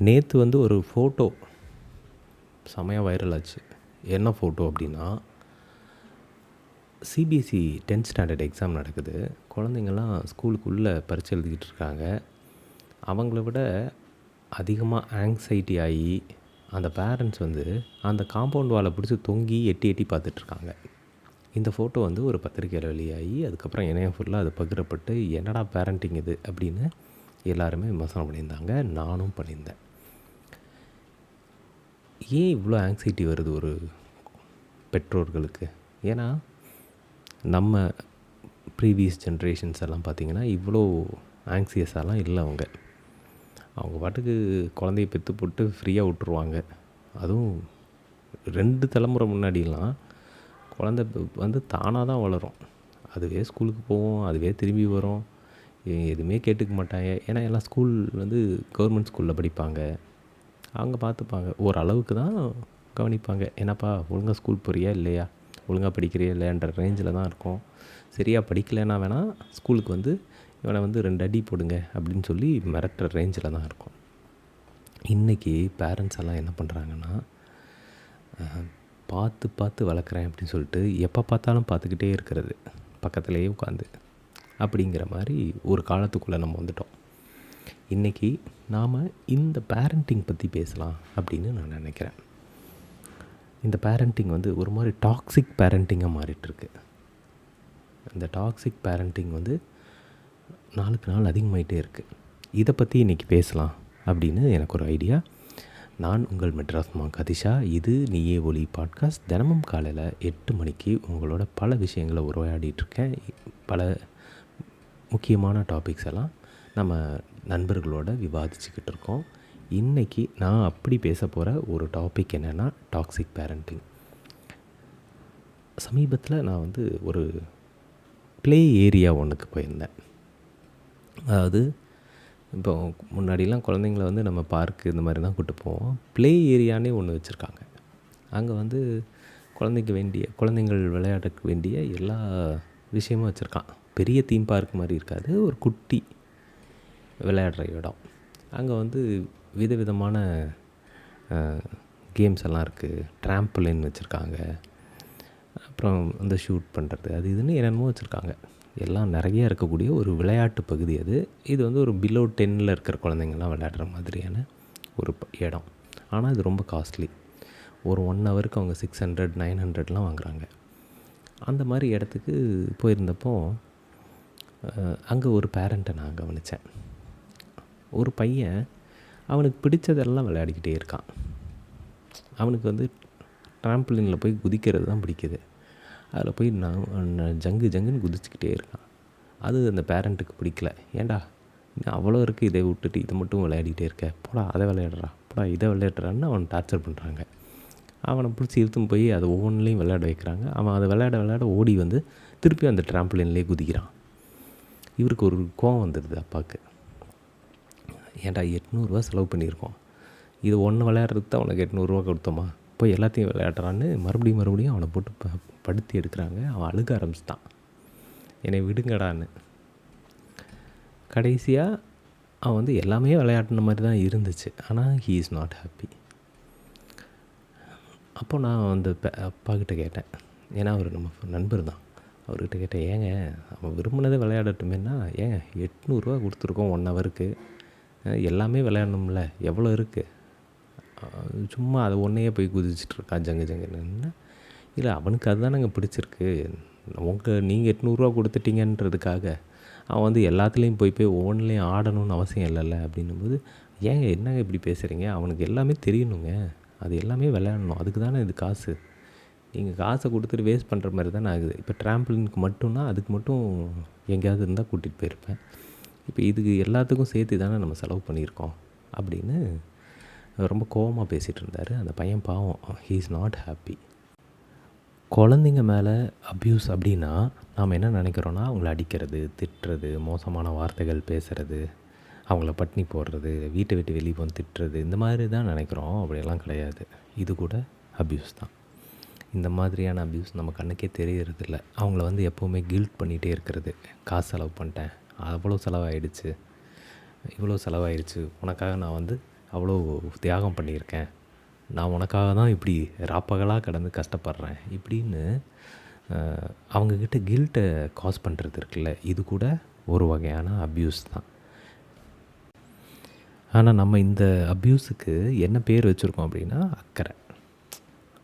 நேற்று வந்து ஒரு ஃபோட்டோ செமையாக வைரல் ஆச்சு. என்ன ஃபோட்டோ அப்படின்னா, சிபிஎஸ்சி 10th ஸ்டாண்டர்ட் எக்ஸாம் நடக்குது. குழந்தைங்கள்லாம் ஸ்கூலுக்குள்ளே பரீட்சை எழுதிக்கிட்டு இருக்காங்க. அவங்கள விட அதிகமாக ஆங்ஸைட்டி ஆகி அந்த பேரண்ட்ஸ் வந்து அந்த காம்பவுண்ட் வாலை பிடிச்சி தொங்கி எட்டி எட்டி பார்த்துட்ருக்காங்க. இந்த ஃபோட்டோ வந்து ஒரு பத்திரிக்கையில் வெளியாகி அதுக்கப்புறம் இணையம் ஃபுல்லாக அது பகிரப்பட்டு என்னடா பேரண்டிங் இது அப்படின்னு எல்லாருமே விமர்சனம் பண்ணியிருந்தாங்க. நானும் பண்ணியிருந்தேன். ஏன் இவ்வளோ ஆங்ஸைட்டி வருது ஒரு பெற்றோர்களுக்கு? ஏன்னா நம்ம ப்ரீவியஸ் ஜென்ரேஷன்ஸ் எல்லாம் பார்த்திங்கன்னா இவ்வளோ ஆங்ஸியஸாலாம் இல்லை. அவங்க பாட்டுக்கு குழந்தைய பெற்று போட்டு ஃப்ரீயாக விட்டுருவாங்க. அதுவும் 2 தலைமுறை முன்னாடிலாம் குழந்த வந்து தானாக தான் வளரும். அதுவே ஸ்கூலுக்கு போகும், அதுவே திரும்பி வரும், எதுவுமே கேட்டுக்க மாட்டாங்க. ஏன்னா எல்லாம் ஸ்கூல் வந்து கவர்மெண்ட் ஸ்கூலில் படிப்பாங்க. அவங்க பார்த்துப்பாங்க, ஓரளவுக்கு தான் கவனிப்பாங்க. என்னப்பா ஒழுங்காக ஸ்கூல் போறியா இல்லையா, ஒழுங்காக படிக்கிறியா இல்லையான்ற ரேஞ்சில் தான் இருக்கும். சரியாக படிக்கலைன்னா வேணால் ஸ்கூலுக்கு வந்து இவனை வந்து 2 அடி போடுங்க அப்படின்னு சொல்லி மிரட்டுற ரேஞ்சில் தான் இருக்கும். இன்றைக்கி பேரண்ட்ஸ் எல்லாம் என்ன பண்ணுறாங்கன்னா, பார்த்து வளர்க்குறேன் அப்படின்னு சொல்லிட்டு எப்போ பார்த்தாலும் பார்த்துக்கிட்டே இருக்கிறது, பக்கத்துலேயே உட்காந்து, அப்படிங்கிற மாதிரி ஒரு காலத்துக்குள்ளே நம்ம வந்துட்டோம். இன்றைக்கி நாம் இந்த பேரண்டிங் பற்றி பேசலாம் அப்படின்னு நான் நினைக்கிறேன். இந்த பேரண்டிங் வந்து ஒரு மாதிரி டாக்ஸிக் பேரண்டிங்காக மாறிட்டுருக்கு. இந்த டாக்ஸிக் பேரண்டிங் வந்து நாளுக்கு நாள் அதிகமாகிட்டே இருக்குது. இதை பற்றி இன்றைக்கி பேசலாம் அப்படின்னு எனக்கு ஒரு ஐடியா. நான் உங்கள் மெட்ராஸ் மா கதிஷா. இது நீயே ஒலி பாட்காஸ்ட். தினமும் காலையில் 8 மணிக்கு உங்களோட பல விஷயங்களை உரையாடிட்டுருக்கேன். பல முக்கியமான டாபிக்ஸ் எல்லாம் நம்ம நண்பர்களோட விவாதிச்சுக்கிட்டு இருக்கோம். இன்றைக்கி நான் அப்படி பேச போகிற ஒரு டாபிக் என்னென்னா டாக்ஸிக் பேரண்டிங். சமீபத்தில் நான் வந்து ஒரு ப்ளே ஏரியா ஒன்றுக்கு போயிருந்தேன். அதாவது இப்போ முன்னாடிலாம் குழந்தைங்கள வந்து நம்ம பார்க்கு இந்த மாதிரி தான் கூப்பிட்டு போவோம். ப்ளே ஏரியானே ஒன்று வச்சுருக்காங்க. அங்கே வந்து குழந்தைங்கள் விளையாடக்கு வேண்டிய எல்லா விஷயமும் வச்சுருக்கான். பெரிய தீம் பார்க் மாதிரி இருக்காது, ஒரு குட்டி விளையாடுற இடம். அங்கே வந்து விதவிதமான கேம்ஸ் எல்லாம் இருக்குது. ட்ராம்பலின் வச்சுருக்காங்க, அப்புறம் அந்த ஷூட் பண்ணுறது, அது இதுன்னு என்னென்னமோ வச்சுருக்காங்க. எல்லாம் நிறைய இருக்கக்கூடிய ஒரு விளையாட்டு பகுதி அது. இது வந்து ஒரு பிலோ 10 இருக்கிற குழந்தைங்கள்லாம் விளையாடுற மாதிரியான ஒரு இடம். ஆனால் இது ரொம்ப காஸ்ட்லி. ஒரு 1 ஹவருக்கு அவங்க 600 900லாம் வாங்குகிறாங்க. அந்த மாதிரி இடத்துக்கு போயிருந்தப்போ அங்கே ஒரு பேரண்ட்டை நான் கவனித்தேன். ஒரு பையன் அவனுக்கு பிடிச்சதெல்லாம் விளையாடிக்கிட்டே இருக்கான். அவனுக்கு வந்து ட்ராம்பலினில் போய் குதிக்கிறது தான் பிடிக்குது. அதில் போய் ஜங்குன்னு குதிச்சுக்கிட்டே இருக்கான். அது அந்த பேரண்ட்டுக்கு பிடிக்கல. ஏன்டா இன்னும் அவ்வளோ இருக்குது, இதை விட்டுட்டு இதை மட்டும் விளையாடிக்கிட்டே இருக்க, போடா அதை விளையாடுறா, போடா இதை விளையாடுறான்னு அவனை டார்ச்சர் பண்ணுறாங்க. அவனை பிடிச்சி இழுத்துன்னு போய் அதை ஒவ்வொன்றுலையும் விளையாட வைக்கிறாங்க. அவன் அதை விளையாட ஓடி வந்து திருப்பி அந்த ட்ராம்பலின்லேயே குதிக்கிறான். இவருக்கு ஒரு கோவம் வந்துடுது அப்பாவுக்கு. ஏன்டா 800 செலவு பண்ணியிருக்கோம், இது ஒன்று விளையாடுறதுக்கு தான் அவனுக்கு 800 கொடுத்தோமா, போய் எல்லாத்தையும் விளையாடுறான்னு மறுபடியும் அவனை போட்டு படுத்தி எடுக்கிறாங்க. அவன் அழுக ஆரம்பிச்சிட்டான், என்னை விடுங்கடான்னு. கடைசியாக அவன் வந்து எல்லாமே விளையாடின மாதிரி தான் இருந்துச்சு, ஆனால் ஹீ இஸ் நாட் ஹாப்பி. அப்போ நான் வந்து அப்பாக்கிட்ட கேட்டேன், ஏன்னா அவர் நம்ம நண்பர் தான், அவர்கிட்ட கேட்டேன், ஏங்க அவன் விரும்பினதை விளையாடட்டுமேனா, ஏங்க 800 கொடுத்துருக்கோம் 1 ஹவருக்கு, எல்லாமே விளையாடணும்ல, எவ்வளோ இருக்குது, சும்மா அதை ஒன்றையே போய் குதிச்சிட்ருக்கா ஜங்குன்னு. இல்லை அவனுக்கு அதுதான் நாங்கள் பிடிச்சிருக்கு, நீங்கள் 800 கொடுத்துட்டீங்கன்றதுக்காக அவன் வந்து எல்லாத்துலேயும் போய் ஒவ்வொன்றுலேயும் ஆடணும்னு அவசியம் இல்லைல்ல அப்படின்னும்போது, ஏங்க என்னங்க இப்படி பேசுகிறீங்க, அவனுக்கு எல்லாமே தெரியணுங்க, அது எல்லாமே விளையாடணும், அதுக்கு தானே இது காசு, நீங்கள் காசை கொடுத்துட்டு வேஸ்ட் பண்ணுற மாதிரி தானே ஆகுது. இப்போ ட்ராம்பலினுக்கு மட்டும்னா அதுக்கு மட்டும் எங்கேயாவது இருந்தால் கூட்டிகிட்டு போயிருப்பேன். இப்போ இதுக்கு எல்லாத்துக்கும் சேர்த்து தானே நம்ம செலவு பண்ணியிருக்கோம் அப்படின்னு ரொம்ப கோவமாக பேசிகிட்டு இருந்தார் அந்த பையன். பாவம், ஹீ இஸ் நாட் ஹாப்பி. குழந்தைங்க மேலே அப்யூஸ் அப்படின்னா நாம் என்ன நினைக்கிறோன்னா, அவங்கள அடிக்கிறது, திட்டுறது, மோசமான வார்த்தைகள் பேசுகிறது, அவங்கள பட்டினி போடுறது, வீட்டை விட்டு வெளியே போய் திட்டுறது, இந்த மாதிரி தான் நினைக்கிறோம். அப்படியெல்லாம் கிடையாது. இது கூட அப்யூஸ் தான். இந்த மாதிரியான அப்யூஸ் நம்ம கண்ணுக்கே தெரியறதில்ல. அவங்கள வந்து எப்போவுமே கில்ட் பண்ணிகிட்டே இருக்கிறது. காசு செலவு பண்ணிட்டேன், அவ்வளோ செலவாயிடுச்சு, இவ்வளோ செலவாயிடுச்சு, உனக்காக நான் வந்து அவ்வளோ தியாகம் பண்ணியிருக்கேன், நான் உனக்காக தான் இப்படி ராப்பகலாக கடந்து கஷ்டப்படுறேன் இப்படின்னு அவங்கக்கிட்ட கில்ட்டை காஸ் பண்ணுறது இருக்குல்ல, இது கூட ஒரு வகையான அப்யூஸ் தான். ஆனால் நம்ம இந்த அப்யூஸுக்கு என்ன பேர் வச்சுருக்கோம் அப்படின்னா அக்கறை.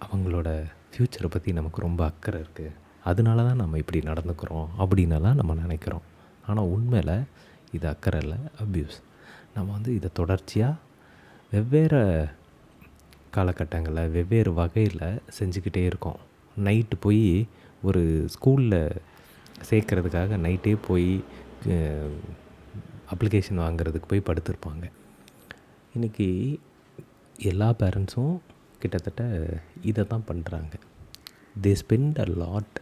அவங்களோட ஃப்யூச்சரை பற்றி நமக்கு ரொம்ப அக்கறை இருக்குது, அதனால தான் நம்ம இப்படி நடந்துக்கிறோம் அப்படின்னலாம் நம்ம நினைக்கிறோம். ஆனால் உண்மையில் இது அக்கறை இல்லை, அப்யூஸ். நம்ம வந்து இதை தொடர்ச்சியாக வெவ்வேறு காலகட்டங்களில் வெவ்வேறு வகையில் செஞ்சுக்கிட்டே இருக்கோம். நைட்டு போய் ஒரு ஸ்கூலில் சேர்க்குறதுக்காக நைட்டே போய் அப்ளிகேஷன் வாங்குறதுக்கு போய் படுத்திருப்பாங்க. இன்றைக்கி எல்லா பேரண்ட்ஸும் கிட்டத்தட்ட இதை தான் பண்ணுறாங்க. They spend a lot.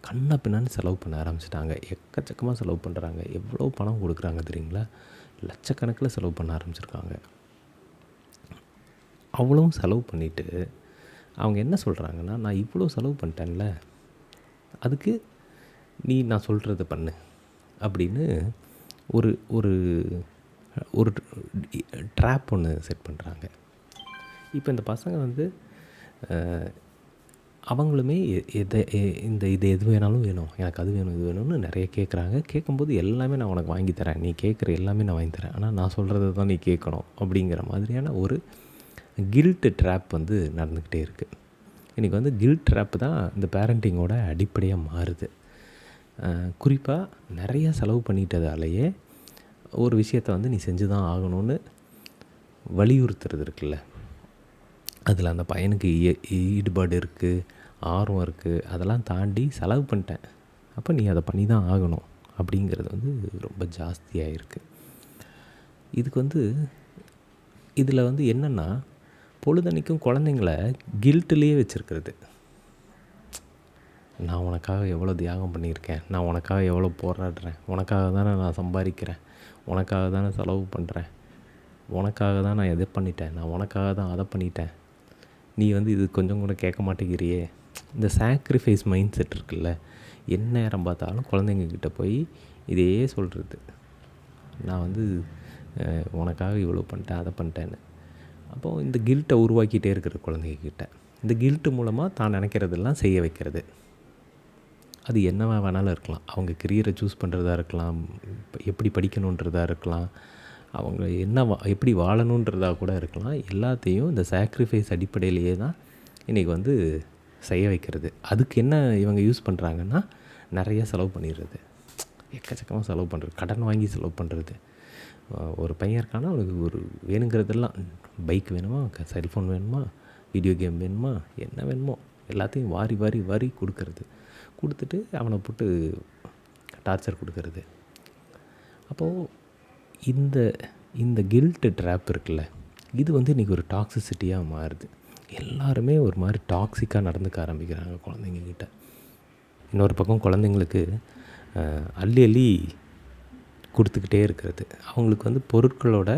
கண்ணா பின்னான்னு செலவு பண்ண ஆரம்பிச்சிட்டாங்க, எக்கச்சக்கமாக செலவு பண்ணுறாங்க. எவ்வளோ பணம் கொடுக்குறாங்க தெரியுங்களா? லட்சக்கணக்கில் செலவு பண்ண ஆரம்பிச்சிருக்காங்க. அவ்வளவும் செலவு பண்ணிவிட்டு அவங்க என்ன சொல்கிறாங்கன்னா, நான் இவ்வளோ செலவு பண்ணிட்டேன்ல, அதுக்கு நீ நான் சொல்கிறத பண்ணு அப்படின்னு ஒரு ஒரு ஒரு ட்ராப் ஒன்று செட் பண்ணுறாங்க. இப்போ இந்த பசங்க வந்து அவங்களுமே இது எது வேணாலும் வேணும், எனக்கு அது வேணும் இது வேணும்னு நிறைய கேட்குறாங்க. கேட்கும்போது எல்லாமே நான் உனக்கு வாங்கி தரேன், நீ கேட்குற எல்லாமே நான் வாங்கி தரேன், ஆனால் நான் சொல்கிறத தான் நீ கேட்கணும் அப்படிங்கிற மாதிரியான ஒரு கில்ட் ட்ராப் வந்து நடந்துக்கிட்டே இருக்குது. இன்றைக்கி வந்து கில்ட் ட்ராப் தான் இந்த பேரண்டிங்கோட அடிப்படையாக மாறுது. குறிப்பாக நிறைய செலவு பண்ணிட்டதாலேயே ஒரு விஷயத்தை வந்து நீ செஞ்சு தான் ஆகணும்னு வலியுறுத்துறது இருக்குல்ல, அதில் அந்த பையனுக்கு ஈடுபாடு இருக்குது, ஆர்வம் இருக்குது, அதெல்லாம் தாண்டி செலவு பண்ணிட்டேன், அப்போ நீ அதை பண்ணி தான் ஆகணும் அப்படிங்கிறது வந்து ரொம்ப ஜாஸ்தியாக இருக்குது. இதுக்கு வந்து இதில் வந்து என்னென்னா, பொழுதன்னைக்கும் குழந்தைங்கள கில்ட்டுலேயே வச்சுருக்கிறது. நான் உனக்காக எவ்வளோ தியாகம் பண்ணியிருக்கேன், நான் உனக்காக எவ்வளோ போராடுறேன், உனக்காக தானே நான் சம்பாதிக்கிறேன், உனக்காக தானே செலவு பண்ணுறேன், உனக்காக தான் நான் எதை பண்ணிட்டேன், நான் உனக்காக தான் அதை பண்ணிட்டேன், நீ வந்து இது கொஞ்சம் கூட கேட்க மாட்டேங்கிறியே. இந்த சாக்ரிஃபைஸ் மைண்ட் செட் இருக்குல்ல, என்ன நேரம் பார்த்தாலும் குழந்தைங்கக்கிட்ட போய் இதையே சொல்கிறது. நான் வந்து உனக்காக இவ்வளோ பண்ணிட்டேன் அதை பண்ணிட்டேன்னு. அப்போது இந்த கில்ட்டை உருவாக்கிட்டே இருக்கிற குழந்தைங்கக்கிட்ட இந்த கில்ட்டு மூலமாக தான் நினைக்கிறதெல்லாம் செய்ய வைக்கிறது. அது என்னவா வேணாலும் இருக்கலாம். அவங்க கெரியரை சூஸ் பண்ணுறதா இருக்கலாம், எப்படி படிக்கணுன்றதா இருக்கலாம், அவங்க எப்படி வாழணுன்றதா கூட இருக்கலாம். எல்லாத்தையும் இந்த சாக்ரிஃபைஸ் அடிப்படையிலேயே தான் இன்றைக்கி வந்து செய்ய வைக்கிறது. அதுக்கு என்ன இவங்க யூஸ் பண்ணுறாங்கன்னா, நிறைய செலவு பண்ணிடுறது, எக்கச்சக்கமாக செலவு பண்ணுறது, கடன் வாங்கி செலவு பண்ணுறது. ஒரு பையன் இருக்கானா, அவனுக்கு ஒரு வேணுங்கிறதெல்லாம், பைக் வேணுமா, செல்ஃபோன் வேணுமா, வீடியோ கேம் வேணுமா, என்ன வேணுமோ எல்லாத்தையும் வாரி வாரி வாரி கொடுத்துட்டு அவனை போட்டு டார்ச்சர் கொடுக்கறது. அப்போது இந்த கில்ட் ட்ராப் இருக்குல்ல, இது வந்து இன்றைக்கி ஒரு டாக்ஸிசிட்டியாக மாறுது. எல்லாருமே ஒரு மாதிரி டாக்ஸிக்காக நடந்துக்க ஆரம்பிக்கிறாங்க குழந்தைங்கக்கிட்ட. இன்னொரு பக்கம் குழந்தைங்களுக்கு அள்ளி கொடுத்துக்கிட்டே இருக்கிறது. அவங்களுக்கு வந்து பொருட்களோட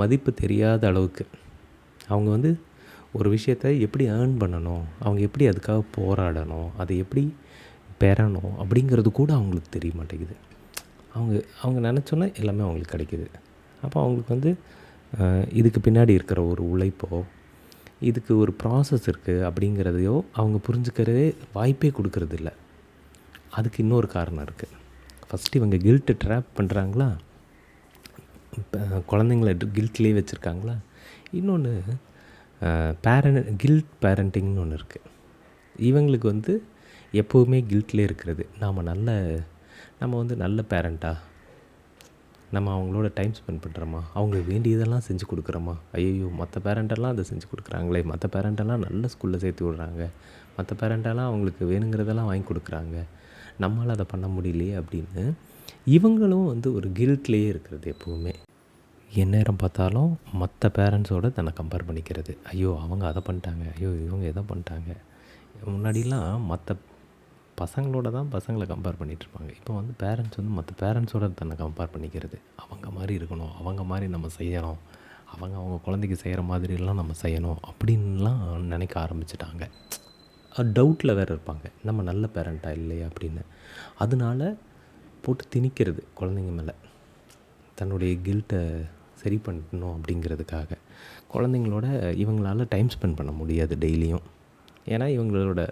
மதிப்பு தெரியாத அளவுக்கு அவங்க வந்து ஒரு விஷயத்தை எப்படி ஏர்ன் பண்ணணும், அவங்க எப்படி அதுக்காக போராடணும், அதை எப்படி பெறணும் அப்படிங்கிறது கூட அவங்களுக்கு தெரிய மாட்டேங்குது. அவங்க நினச்சோன்னே எல்லாமே அவங்களுக்கு கிடைக்கிது. அப்போ அவங்களுக்கு வந்து இதுக்கு பின்னாடி இருக்கிற ஒரு உழைப்போ, இதுக்கு ஒரு ப்ராசஸ் இருக்குது அப்படிங்கிறதையோ அவங்க புரிஞ்சுக்கிறதே வாய்ப்பே கொடுக்கறதில்ல. அதுக்கு இன்னொரு காரணம் இருக்குது. ஃபஸ்ட்டு இவங்க கில்ட்டு ட்ராப் பண்ணுறாங்களா, குழந்தைங்கள கில்ட்லேயே வச்சுருக்காங்களா. இன்னொன்று கில்ட் பேரண்டிங்னு ஒன்று இருக்குது. இவங்களுக்கு வந்து எப்போவுமே கில்ட்லேயே இருக்கிறது. நம்ம வந்து நல்ல பேரண்ட்டாக, நம்ம அவங்களோட டைம் ஸ்பெண்ட் பண்ணுறோமா, அவங்களுக்கு வேண்டியதெல்லாம் செஞ்சு கொடுக்குறோமா, ஐயோ மற்ற பேரண்டெல்லாம் அதை செஞ்சு கொடுக்குறாங்களே, மற்ற பேரண்டெல்லாம் நல்ல ஸ்கூலில் சேர்த்து விட்றாங்க, மற்ற பேரண்டெல்லாம் அவங்களுக்கு வேணுங்கிறதெல்லாம் வாங்கி கொடுக்குறாங்க, நம்மளால் அதை பண்ண முடியலையே அப்படின்னு இவங்களும் வந்து ஒரு கில்ட்லேயே இருக்கிறது. எப்போவுமே எந்நேரம் பார்த்தாலும் மற்ற பேரண்ட்ஸோடு தன்னை கம்பேர் பண்ணிக்கிறது. ஐயோ அவங்க அதை பண்ணிட்டாங்க, ஐயோ இவங்க எதை பண்ணிட்டாங்க. முன்னாடிலாம் மற்ற பசங்களோட தான் பசங்களை கம்பேர் பண்ணிகிட்ருப்பாங்க. இப்போ வந்து பேரண்ட்ஸ் வந்து மற்ற பேரண்ட்ஸோட தன்னை கம்பேர் பண்ணிக்கிறது. அவங்க மாதிரி இருக்கணும், அவங்க மாதிரி நம்ம செய்யணும், அவங்க குழந்தைக்கு செய்கிற மாதிரிலாம் நம்ம செய்யணும் அப்படின்லாம் நினைக்க ஆரம்பிச்சிட்டாங்க. டவுட்டில் வேறு இருப்பாங்க, நம்ம நல்ல பேரண்ட்டாக இல்லையா அப்படின்னு. அதனால போட்டு திணிக்கிறது குழந்தைங்க மேலே, தன்னுடைய கில்ட்டை சரி பண்ணணும் அப்படிங்கிறதுக்காக. குழந்தைங்களோட இவங்களால டைம் ஸ்பெண்ட் பண்ண முடியாது டெய்லியும். ஏன்னா இவங்களோட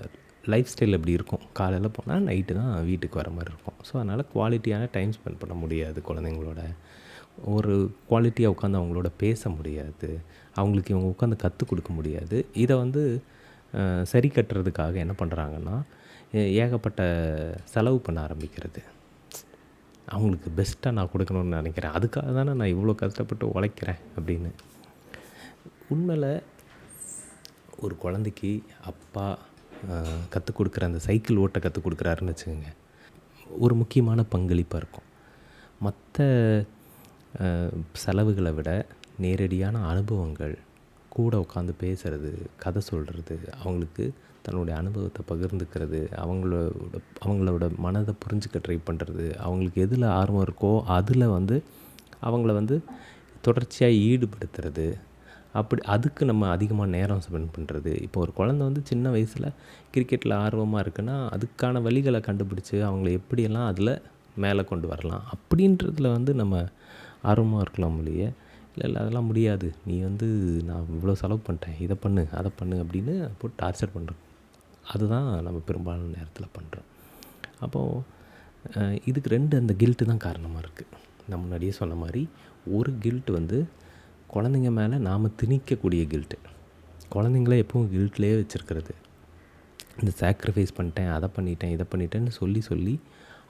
லைஃப் ஸ்டைல் எப்படி இருக்கும், காலையில் போனால் நைட்டு தான் வீட்டுக்கு வர மாதிரி இருக்கும். ஸோ அதனால் குவாலிட்டியான டைம் ஸ்பெண்ட் பண்ண முடியாது குழந்தைங்களோட. ஒரு குவாலிட்டியாக உட்காந்து அவங்களோட பேச முடியாது. அவங்களுக்கு இவங்க உட்காந்து கற்றுக் கொடுக்க முடியாது. இதை வந்து சரி கட்டுறதுக்காக என்ன பண்ணுறாங்கன்னா, ஏகப்பட்ட செலவு பண்ண ஆரம்பிக்கிறது. அவங்களுக்கு பெஸ்ட்டாக நான் கொடுக்கணும்னு நினைக்கிறேன், அதுக்காக தானே நான் இவ்வளோ கஷ்டப்பட்டு உழைக்கிறேன் அப்படின்னு. உண்மையில் ஒரு குழந்தைக்கு அப்பா கற்றுக் கொடுக்குற அந்த சைக்கிள் ஓட்ட கற்றுக் கொடுக்குறாருன்னு வச்சுக்கோங்க, ஒரு முக்கியமான பங்களிப்பாக இருக்கும். மற்ற செலவுகளை விட நேரடியான அனுபவங்கள், கூட உட்காந்து பேசுகிறது, கதை சொல்கிறது, அவங்களுக்கு தன்னுடைய அனுபவத்தை பகிர்ந்துக்கிறது, அவங்களோட மனதை புரிஞ்சுக்க ட்ரை பண்ணுறது, அவங்களுக்கு எதில் ஆர்வம் இருக்கோ அதில் வந்து அவங்கள வந்து தொடர்ச்சியாக ஈடுபடுத்துறது, அதுக்கு நம்ம அதிகமாக நேரம் ஸ்பெண்ட் பண்ணுறது. இப்போ ஒரு குழந்தை வந்து சின்ன வயசில் கிரிக்கெட்டில் ஆர்வமாக இருக்குன்னா அதுக்கான வழிகளை கண்டுபிடிச்சி அவங்கள எப்படியெல்லாம் அதில் மேலே கொண்டு வரலாம் அப்படின்றதுல வந்து நம்ம ஆர்வமாக இருக்கலாம் இல்லையே. இல்லை அதெல்லாம் முடியாது, நீ வந்து நான் இவ்வளோ செலவு பண்ணிட்டேன், இதை பண்ணு அதை பண்ணு அப்படின்னு போட்டு டார்ச்சர் பண்ணுறோம். அதுதான் நம்ம பெரும்பாலான நேரத்தில் பண்ணுறோம். அப்போது இதுக்கு அந்த கில்ட்டு தான் காரணமாக இருக்குது. நான் முன்னாடியே சொன்ன மாதிரி, ஒரு கில்ட் வந்து குழந்தைங்க மேலே நாம் திணிக்கக்கூடிய கில்ட்டு. குழந்தைங்கள எப்பவும் கில்ட்லேயே வச்சுருக்கிறது. இந்த சாக்ரிஃபைஸ் பண்ணிட்டேன், அதை பண்ணிட்டேன், இதை பண்ணிட்டேன்னு சொல்லி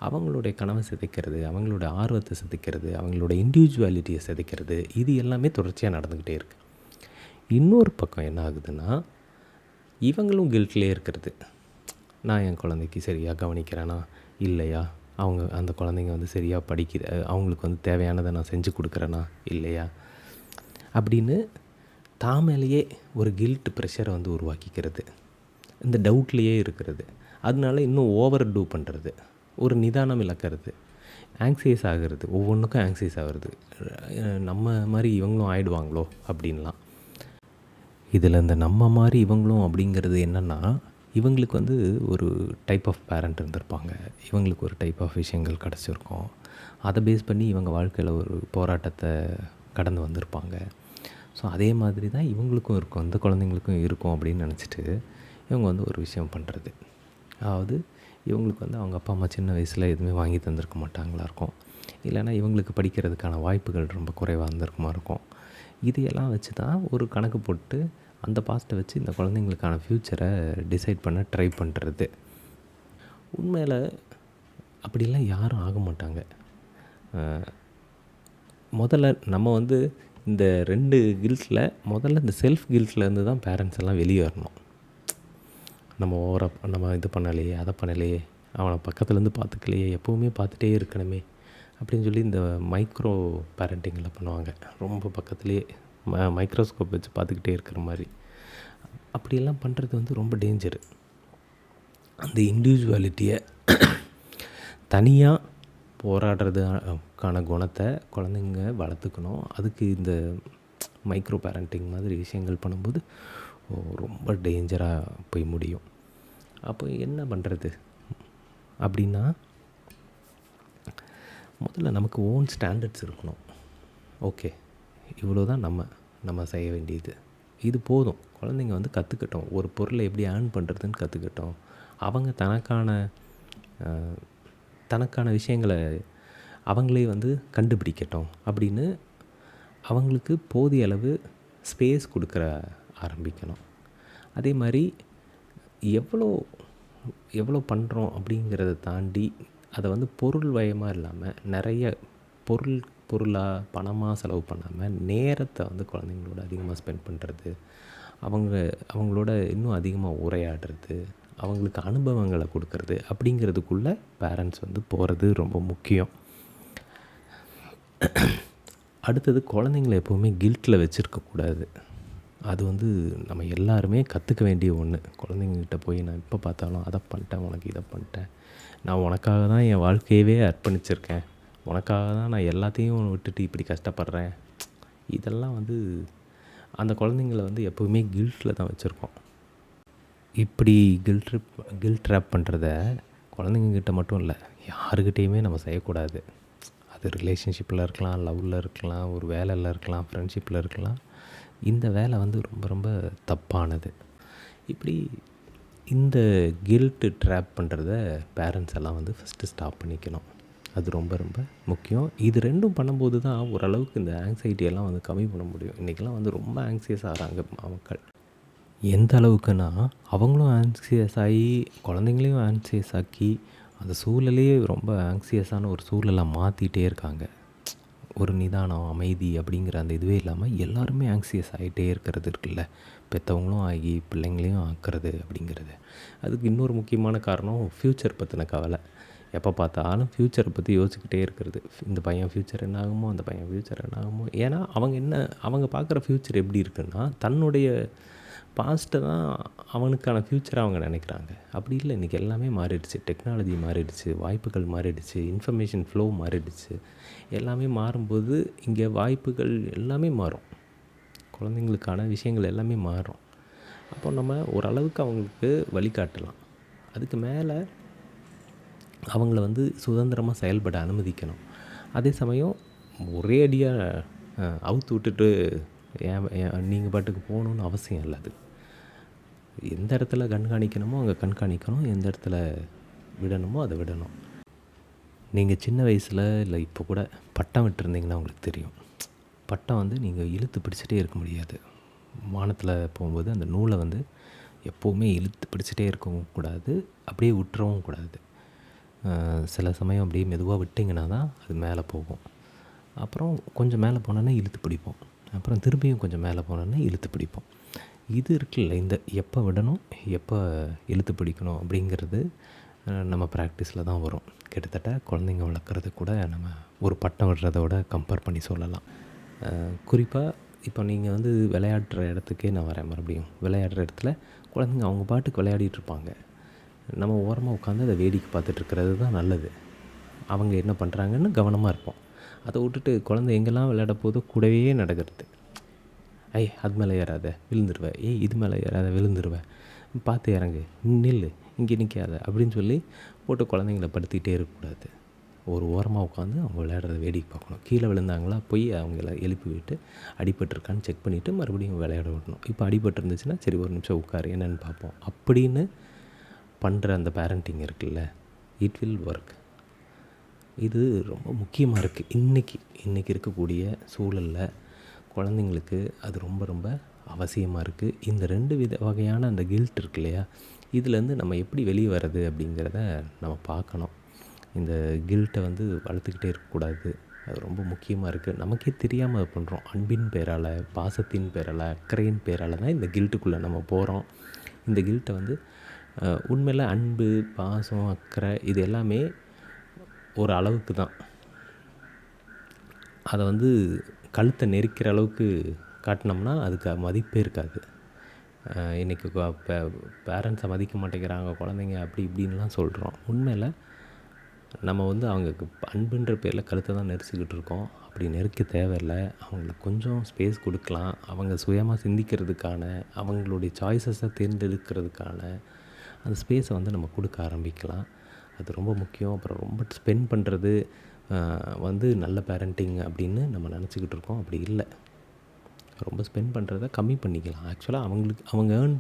அவங்களுடைய கனவை சிதைக்கிறது, அவங்களோட ஆர்வத்தை சிதைக்கிறது, அவங்களோட இண்டிவிஜுவாலிட்டியை சிதைக்கிறது, இது எல்லாமே தொடர்ச்சியாக நடந்துக்கிட்டே இருக்குது. இன்னொரு பக்கம் என்ன ஆகுதுன்னா, இவங்களும் கில்ட்லேயே இருக்கிறது. நான் என் குழந்தைக்கு சரியாக கவனிக்கிறேனா இல்லையா, அந்த குழந்தைங்க வந்து சரியாக படிக்கிற, அவங்களுக்கு வந்து தேவையானதை நான் செஞ்சு கொடுக்குறேனா இல்லையா அப்படின்னு தாமேலேயே ஒரு கில்ட் ப்ரெஷரை வந்து உருவாக்கிக்கிறது. இந்த டவுட்லேயே இருக்கிறது. அதனால இன்னும் ஓவர் டூ பண்ணுறது, ஒரு நிதானம் இழக்கிறது, ஆங்ஸைஸ் ஆகிறது, ஒவ்வொன்றுக்கும் ஆங்ஸைஸ் ஆகிறது. நம்ம மாதிரி இவங்களும் ஆகிடுவாங்களோ அப்படின்லாம். இதில் இந்த நம்ம மாதிரி இவங்களும் அப்படிங்கிறது என்னென்னா, இவங்களுக்கு வந்து ஒரு டைப் ஆஃப் பேரண்ட் இருந்திருப்பாங்க, இவங்களுக்கு ஒரு டைப் ஆஃப் விஷயங்கள் கிடச்சிருக்கும், அதை பேஸ் பண்ணி இவங்க வாழ்க்கையில் ஒரு போராட்டத்தை கடந்து வந்திருப்பாங்க. ஸோ அதே மாதிரி தான் இவங்களுக்கும் இருக்கும், அந்த குழந்தைங்களுக்கும் இருக்கும் அப்படின்னு நினச்சிட்டு இவங்க வந்து ஒரு விஷயம் பண்ணுறது. அதாவது இவங்களுக்கு வந்து அவங்க அப்பா அம்மா சின்ன வயசில் எதுவுமே வாங்கி தந்திருக்க மாட்டாங்களா இருக்கும், இல்லைனா இவங்களுக்கு படிக்கிறதுக்கான வாய்ப்புகள் ரொம்ப குறைவாக இருந்திருக்குமா இருக்கும். இதையெல்லாம் வச்சு தான் ஒரு கணக்கு போட்டு அந்த பாஸ்ட்டை வச்சு இந்த குழந்தைங்களுக்கான ஃப்யூச்சரை டிசைட் பண்ண ட்ரை பண்ணுறது. உண்மையில் அப்படிலாம் யாரும் ஆக மாட்டாங்க. முதல்ல நம்ம வந்து இந்த 2 கில்ட்டில் முதல்ல இந்த செல்ஃப் கில்ட்லேருந்து தான் பேரண்ட்ஸ் எல்லாம் வெளியே வரணும். நம்ம இது பண்ணலையே, அதை பண்ணலையே, அவனை பக்கத்துலேருந்து பார்த்துக்கலையே, எப்போவுமே பார்த்துட்டே இருக்கணுமே அப்படின்னு சொல்லி இந்த மைக்ரோ பேரண்டிங்கில் பண்ணுவாங்க. ரொம்ப பக்கத்துலேயே மைக்ரோஸ்கோப் வச்சு பார்த்துக்கிட்டே இருக்கிற மாதிரி. அப்படியெல்லாம் பண்ணுறது வந்து ரொம்ப டேஞ்சரு. அந்த இண்டிவிஜுவாலிட்டியை தனியாக போராடுறதுக்கான குணத்தை குழந்தைங்க வளர்த்துக்கணும். அதுக்கு இந்த மைக்ரோ பேரண்டிங் மாதிரி விஷயங்கள் பண்ணும்போது ரொம்ப டேஞ்சராக போய் முடியும். அப்போ என்ன பண்ணுறது அப்படின்னா, முதல்ல நமக்கு ஓன் ஸ்டாண்டர்ட்ஸ் இருக்கணும். ஓகே, இவ்வளோ தான் நம்ம செய்ய வேண்டியது, இது போதும். குழந்தைங்க வந்து கற்றுக்கட்டும், ஒரு பொருளை எப்படி ஏர்ன் பண்ணுறதுன்னு கற்றுக்கட்டும், அவங்க தனக்கான விஷயங்களை அவங்களே வந்து கண்டுபிடிக்கட்டும் அப்படின்னு அவங்களுக்கு போதிய அளவு ஸ்பேஸ் கொடுக்குற ஆரம்பிக்கணும். அதே மாதிரி எவ்வளோ பண்ணுறோம் அப்படிங்கிறத தாண்டி அதை வந்து பொருள் வயமாக இல்லாமல் நிறைய பொருளாக பணமாக செலவு பண்ணாமல் நேரத்தை வந்து குழந்தைங்களோட அதிகமாக ஸ்பெண்ட் பண்ணுறது, அவங்களோட இன்னும் அதிகமாக உரையாடுறது, அவங்களுக்கு அனுபவங்களை கொடுக்கறது அப்படிங்கிறதுக்குள்ளே பேரண்ட்ஸ் வந்து போகிறது ரொம்ப முக்கியம். அடுத்தது, குழந்தைங்கள எப்போவுமே கில்ட்டில் வச்சுருக்கக்கூடாது. அது வந்து நம்ம எல்லாருமே கற்றுக்க வேண்டிய ஒன்று. குழந்தைங்கக்கிட்ட போய் நான் எப்போ பார்த்தாலும் அதை பண்ணிட்டேன், உனக்கு இதை பண்ணிட்டேன், நான் உனக்காக தான் என் வாழ்க்கையவே அர்ப்பணிச்சிருக்கேன், உனக்காக தான் நான் எல்லாத்தையும் விட்டுட்டு இப்படி கஷ்டப்படுறேன், இதெல்லாம் வந்து அந்த குழந்தைங்கள வந்து எப்போவுமே கில்ட்டில் தான் வச்சுருக்கோம். இப்படி கில்ட் ட்ராப் பண்ணுறத குழந்தைங்கக்கிட்ட மட்டும் இல்லை, யாருக்கிட்டேயுமே நம்ம செய்யக்கூடாது. அது ரிலேஷன்ஷிப்பில் இருக்கலாம், லவ்வில் இருக்கலாம், ஒரு வேலையில் இருக்கலாம், ஃப்ரெண்ட்ஷிப்பில் இருக்கலாம். இந்த வேலை வந்து ரொம்ப ரொம்ப தப்பானது. இப்படி இந்த கில்ட்டு ட்ராப் பண்ணுறத பேரண்ட்ஸ் எல்லாம் வந்து ஃபஸ்ட்டு ஸ்டாப் பண்ணிக்கணும். அது ரொம்ப ரொம்ப முக்கியம். இது 2ம் பண்ணும்போது தான் ஓரளவுக்கு இந்த ஆங்ஸைட்டியெல்லாம் வந்து கம்மி பண்ண முடியும். இன்றைக்கெல்லாம் வந்து ரொம்ப ஆங்ஸியஸ் ஆகிறாங்க மக்கள். எந்த அளவுக்குன்னா, அவங்களும் ஆங்ஸியஸ் ஆகி குழந்தைங்களையும் ஆங்ஸியஸ் ஆக்கி அந்த சூழலையே ரொம்ப ஆங்ஸியஸான ஒரு சூழலை மாற்றிட்டே இருக்காங்க. ஒரு நிதானம், அமைதி அப்படிங்கிற அந்த இதுவே இல்லாமல் எல்லாருமே ஆங்ஸியஸ் ஆகிட்டே இருக்கிறது இருக்குல்ல. பெற்றவங்களும் ஆகி பிள்ளைங்களையும் ஆக்கிறது அப்படிங்கிறது. அதுக்கு இன்னொரு முக்கியமான காரணம் ஃப்யூச்சர் பற்றின கவலை. எப்போ பார்த்தாலும் ஃப்யூச்சரை பற்றி யோசிச்சுக்கிட்டே இருக்கிறது. இந்த பையன் ஃப்யூச்சர் என்ன ஆகுமோ, அந்த பையன் ஃப்யூச்சர் என்ன ஆகுமோ. ஏன்னா அவங்க பார்க்குற ஃப்யூச்சர் எப்படி இருக்குன்னா, தன்னுடைய பாஸ்ட்டை தான் அவனுக்கான ஃப்யூச்சரை அவங்க நினைக்கிறாங்க. அப்படி இல்லை, இன்றைக்கி எல்லாமே மாறிடுச்சு. டெக்னாலஜி மாறிடுச்சு, வாய்ப்புகள் மாறிடுச்சு, இன்ஃபர்மேஷன் ஃப்ளோ மாறிடுச்சு. எல்லாமே மாறும்போது இங்கே வாய்ப்புகள் எல்லாமே மாறும். குழந்தைங்களுக்கான விஷயங்கள் எல்லாமே மாறும். அப்போ நம்ம ஓரளவுக்கு அவங்களுக்கு வழிகாட்டலாம். அதுக்கு மேலே அவங்கள வந்து சுதந்திரமாக செயல்பட அனுமதிக்கணும். அதே சமயம் ஒரே அடியாக அவுத்து விட்டுட்டு நீங்கள் பாட்டுக்கு போகணுன்னு அவசியம் இல்லை. அது எந்த இடத்துல கண்காணிக்கணுமோ அங்கே கண்காணிக்கணும், எந்த இடத்துல விடணுமோ அதை விடணும். நீங்கள் சின்ன வயசில் இல்லை இப்போ கூட பட்டம் விட்டுருந்தீங்கன்னா உங்களுக்கு தெரியும். பட்டம் வந்து நீங்கள் இழுத்து பிடிச்சிட்டே இருக்க முடியாது. வானத்தில் போகும்போது அந்த நூலை வந்து எப்போவுமே இழுத்து பிடிச்சிட்டே இருக்கவும் கூடாது, அப்படியே விட்டுறவும் கூடாது. சில சமயம் அப்படியே மெதுவாக விட்டிங்கன்னா தான் அது மேலே போகும். அப்புறம் கொஞ்சம் மேலே போனோன்னா இழுத்து பிடிப்போம். அப்புறம் திரும்பியும் கொஞ்சம் மேலே போனோன்னா இழுத்து பிடிப்போம். இது இருக்குல்ல, இந்த எப்போ விடணும் எப்போ இழுத்து பிடிக்கணும் அப்படிங்கிறது நம்ம ப்ராக்டிஸில் தான் வரும். கிட்டத்தட்ட குழந்தைங்க வளர்க்குறது கூட நம்ம ஒரு பட்டம் விடுறதோட கம்பேர் பண்ணி சொல்லலாம். குறிப்பாக இப்போ நீங்கள் வந்து விளையாடுற இடத்துக்கே நான் வரேன். மறுபடியும் விளையாடுற இடத்துல குழந்தைங்க அவங்க பாட்டுக்கு விளையாடிட்டுருப்பாங்க. நம்ம ஓரமாக உட்காந்து அதை வேடிக்கை பார்த்துட்ருக்கிறது தான் நல்லது. அவங்க என்ன பண்ணுறாங்கன்னு கவனமாக இருப்போம். அதை விட்டுட்டு குழந்தை எங்கெல்லாம் விளையாட போதோ கூடவே நடக்கிறது. அது மேலே ஏறாத விழுந்துருவேன், இது மேலே ஏறாத விழுந்துருவேன், பார்த்து இறங்கு, நில்லு, இங்கே நிற்காத அப்படின்னு சொல்லி போட்டு குழந்தைங்கள படுத்திகிட்டே இருக்கக்கூடாது. ஒரு ஓரமாக உட்காந்து அவங்க விளையாடுறத வேடிக்கை பார்க்கணும். கீழே விழுந்தாங்களா போய் அவங்கள எழுப்பி விட்டு அடிபட்டிருக்கான்னு செக் பண்ணிவிட்டு மறுபடியும் விளையாட விடணும். இப்போ அடிபட்டிருந்துச்சுன்னா சரி ஒரு நிமிஷம் உட்காரு என்னென்னு பார்ப்போம் அப்படின்னு பண்ணுற அந்த பேரண்டிங் இருக்குல்ல, இட் வில் ஒர்க். இது ரொம்ப முக்கியமாக இருக்குது. இன்றைக்கி இருக்கக்கூடிய சூழலில் குழந்தைங்களுக்கு அது ரொம்ப ரொம்ப அவசியமாக இருக்குது. இந்த 2 வகையான அந்த கில்ட் இருக்கு இல்லையா, இதுலேருந்து நம்ம எப்படி வெளியே வர்றது அப்படிங்கிறத நம்ம பார்க்கணும். இந்த கில்ட்டை வந்து வளர்த்துக்கிட்டே இருக்கக்கூடாது. அது ரொம்ப முக்கியமாக இருக்குது. நமக்கே தெரியாமல் அதை பண்ணுறோம். அன்பின் பேரால், பாசத்தின் பேரால், அக்கறையின் பேரால் தான் இந்த கில்ட்டுக்குள்ளே நம்ம போகிறோம். இந்த கில்ட்டை வந்து உண்மையில் அன்பு, பாசம், அக்கறை இது எல்லாமே ஒரு அளவுக்கு தான். அதை வந்து கழுத்தை நெரிக்கிற அளவுக்கு காட்டினோம்னா அதுக்கு மதிப்பே இருக்காது. இன்றைக்கி பேரண்ட்ஸை மதிக்க மாட்டேங்கிறாங்க குழந்தைங்க அப்படி இப்படின்லாம் சொல்கிறோம். உண்மையில் நம்ம வந்து அவங்க அன்புன்ற பேரில் கழுத்தை தான் நெரிச்சிக்கிட்டு இருக்கோம். அப்படி நெருக்க தேவையில்லை. அவங்களுக்கு கொஞ்சம் ஸ்பேஸ் கொடுக்கலாம். அவங்க சுயமாக சிந்திக்கிறதுக்கான, அவங்களுடைய சாய்ஸஸை தேர்ந்தெடுக்கிறதுக்கான அந்த ஸ்பேஸை வந்து நம்ம கொடுக்க ஆரம்பிக்கலாம். அது ரொம்ப முக்கியம். அப்புறம் ரொம்ப ஸ்பெண்ட் பண்ணுறது வந்து நல்ல பேரண்டிங் அப்படின்னு நம்ம நினச்சிக்கிட்டு இருக்கோம். அப்படி இல்லை. ரொம்ப ஸ்பெண்ட் பண்ணுறத கம்மி பண்ணிக்கலாம். ஆக்சுவலாக அவங்க ஏர்ன்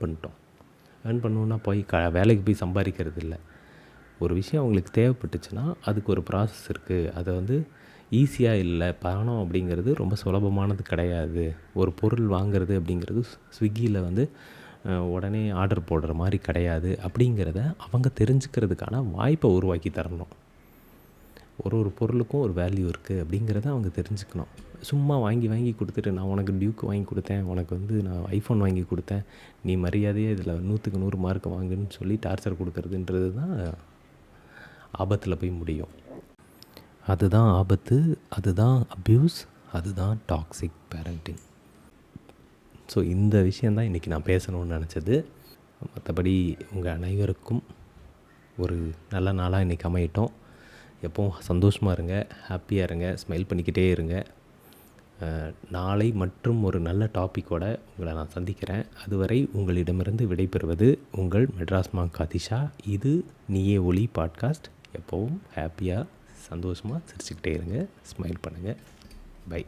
பண்ணணுன்னா போய் வேலைக்கு போய் சம்பாதிக்கிறது இல்லை. ஒரு விஷயம் அவங்களுக்கு தேவைப்பட்டுச்சுன்னா அதுக்கு ஒரு ப்ராசஸ் இருக்குது. அதை வந்து ஈஸியாக இல்லை. பணம் அப்படிங்கிறது ரொம்ப சுலபமானது கிடையாது. ஒரு பொருள் வாங்கிறது அப்படிங்கிறது ஸ்விக்கியில் வந்து உடனே ஆர்டர் போடுற மாதிரி கிடையாது. அப்படிங்கிறத அவங்க தெரிஞ்சுக்கிறதுக்கான வாய்ப்பை உருவாக்கி தரணும். ஒரு பொருளுக்கும் ஒரு வேல்யூ இருக்குது அப்படிங்கிறத அவங்க தெரிஞ்சுக்கணும். சும்மா வாங்கி கொடுத்துட்டு நான் உனக்கு டியூக்கு வாங்கி கொடுத்தேன், உனக்கு வந்து நான் ஐஃபோன் வாங்கி கொடுத்தேன், நீ மரியாதையே இதில் 100க்கு 100 மார்க் வாங்குன்னு சொல்லி டார்ச்சர் கொடுக்கறதுன்றது தான் ஆபத்தில் போய் முடியும். அதுதான் ஆபத்து, அதுதான் அப்யூஸ், அதுதான் டாக்ஸிக் பேரண்டிங். ஸோ இந்த விஷயந்தான் இன்றைக்கி நான் பேசணும்னு நினச்சது. மற்றபடி உங்கள் அனைவருக்கும் ஒரு நல்ல நாளாக இன்றைக்கி அமையட்டும். எப்போவும் சந்தோஷமாக இருங்க, ஹாப்பியாக இருங்க, ஸ்மைல் பண்ணிக்கிட்டே இருங்க. நாளை மற்றும் ஒரு நல்ல டாப்பிக்கோடு உங்களை நான் சந்திக்கிறேன். அதுவரை உங்களிடமிருந்து விடைபெறுவது உங்கள் மெட்ராஸ் மாங்க் ஆதிஷா. இது நீயே ஒளி பாட்காஸ்ட். எப்போவும் ஹாப்பியாக சந்தோஷமாக சிரிச்சுக்கிட்டே இருங்க. ஸ்மைல் பண்ணுங்கள். பை.